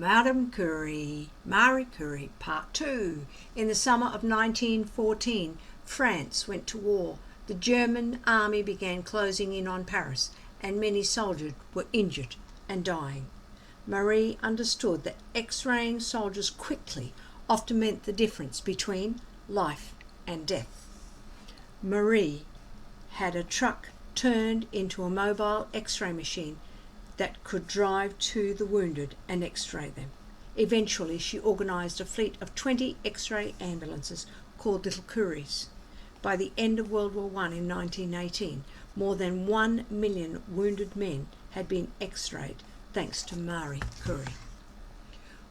Madame Curie, Marie Curie, Part 2. In the summer of 1914, France went to war. The German army began closing in on Paris, and many soldiers were injured and dying. Marie understood that X-raying soldiers quickly often meant the difference between life and death. Marie had a truck turned into a mobile X-ray machine that could drive to the wounded and X-ray them. Eventually, she organised a fleet of 20 X-ray ambulances called Little Curies. By the end of World War I in 1918, more than 1 million wounded men had been X-rayed thanks to Marie Curie.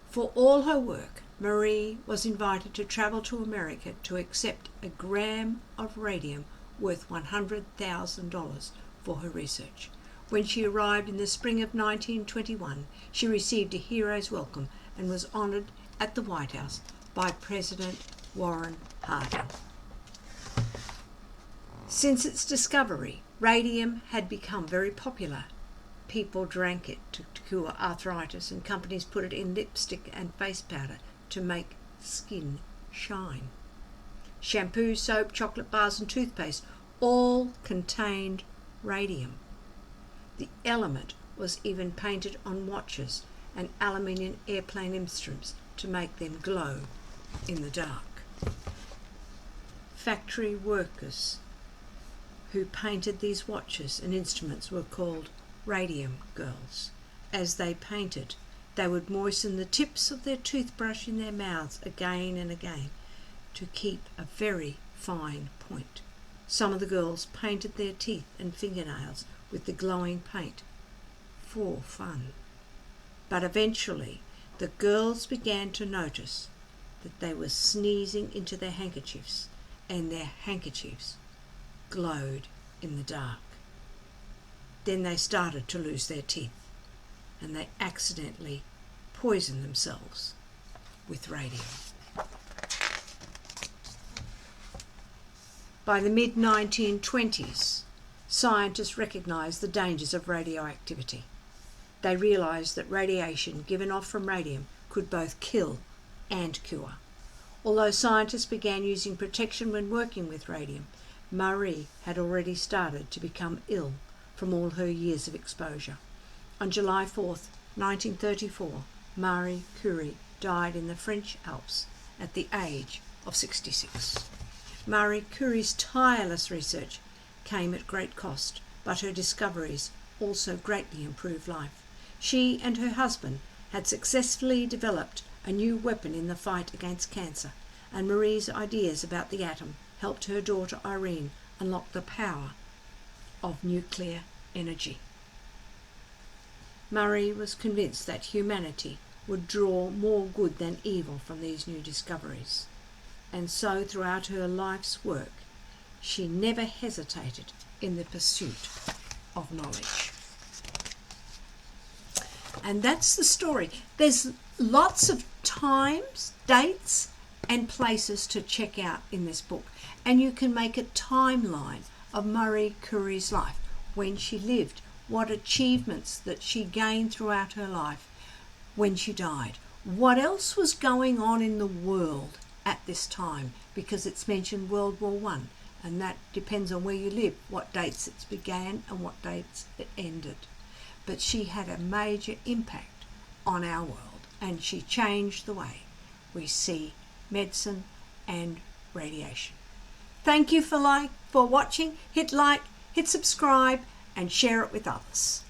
For all her work, Marie was invited to travel to America to accept a gram of radium worth $100,000 for her research. When she arrived in the spring of 1921, she received a hero's welcome and was honoured at the White House by President Warren Harding. Since its discovery, radium had become very popular. People drank it to cure arthritis, and companies put it in lipstick and face powder to make skin shine. Shampoo, soap, chocolate bars and toothpaste all contained radium. The element was even painted on watches and aluminium airplane instruments to make them glow in the dark. Factory workers who painted these watches and instruments were called Radium Girls. As they painted, they would moisten the tips of their toothbrush in their mouths again and again to keep a very fine point. Some of the girls painted their teeth and fingernails with the glowing paint for fun. But eventually, the girls began to notice that they were sneezing into their handkerchiefs, and their handkerchiefs glowed in the dark. Then they started to lose their teeth, and they accidentally poisoned themselves with radium. By the mid-1920s, scientists recognized the dangers of radioactivity. They realized that radiation given off from radium could both kill and cure. Although scientists began using protection when working with radium, Marie had already started to become ill from all her years of exposure. On July 4th, 1934, Marie Curie died in the French Alps at the age of 66. Marie Curie's tireless research came at great cost, but her discoveries also greatly improved life. She and her husband had successfully developed a new weapon in the fight against cancer, and Marie's ideas about the atom helped her daughter Irene unlock the power of nuclear energy. Marie was convinced that humanity would draw more good than evil from these new discoveries, and so throughout her life's work, she never hesitated in the pursuit of knowledge. And that's the story. There's lots of times, dates, and places to check out in this book. And you can make a timeline of Marie Curie's life, when she lived, what achievements that she gained throughout her life, when she died. What else was going on in the world at this time, because it's mentioned World War I, and that depends on where you live, what dates it began and what dates it ended. But she had a major impact on our world, and she changed the way we see medicine and radiation. Thank you for watching. Hit like, hit subscribe, and share it with others.